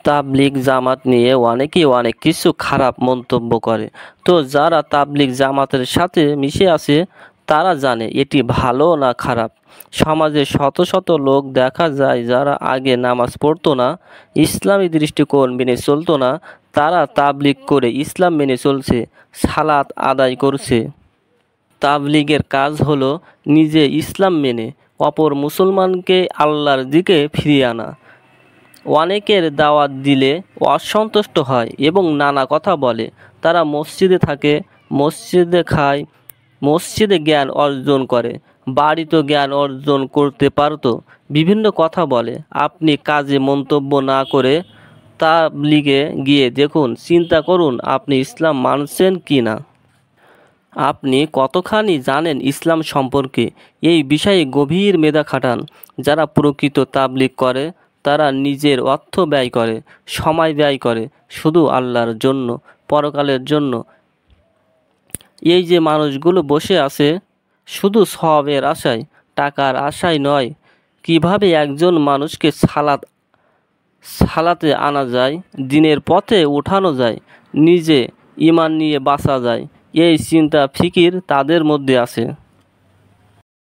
তাবলিগ জামাত নিয়ে অনেকেই অনেক কিছু খারাপ মন্তব্য করে। তো যারা তাবলিগ জামাতের সাথে মিশে আছে তারা জানে এটি ভালো না খারাপ। সমাজে শত শত লোক দেখা যায় যারা আগে নামাজ পড়তো না, ইসলামী দৃষ্টিকোণ মেনে চলতো না, তারা তাবলিগ করে ইসলাম মেনে চলছে, সালাত আদায় করছে। তাবলিগের কাজ হলো নিজে ইসলাম মেনে অপর মুসলমানকে আল্লাহর দিকে ফিরিয়ে আনা। অনেকের দাওয়াত দিলে অসন্তুষ্ট হয় এবং নানা কথা বলে। তারা মসজিদে থাকে, মসজিদে খায়, মসজিদে জ্ঞান অর্জন করে, বাড়িতে জ্ঞান অর্জন করতে পারতো। বিভিন্ন কথা বলে। আপনি কাজে মন্তব্য না করে তাবলিগে গিয়ে দেখুন, চিন্তা করুন আপনি ইসলাম মানছেন কি না। আপনি কতখানি জানেন ইসলাম সম্পর্কে, এই বিষয়ে গভীর মেধা খাটান। যারা প্রকৃত তাবলিগ করে তারা নিজের অর্থ ব্যয় করে, সময় ব্যয় করে শুধু আল্লাহর জন্য, পরকালের জন্য। এই যে মানুষগুলো বসে আছে শুধু সওয়াবের আশায়, টাকার আশায় নয়, কিভাবে একজন মানুষকে সালাতে আনা যায়, দিনের পথে ওঠানো যায়, নিজে ঈমান নিয়ে বাঁচা যায়, এই চিন্তা ফিকির তাদের মধ্যে আছে।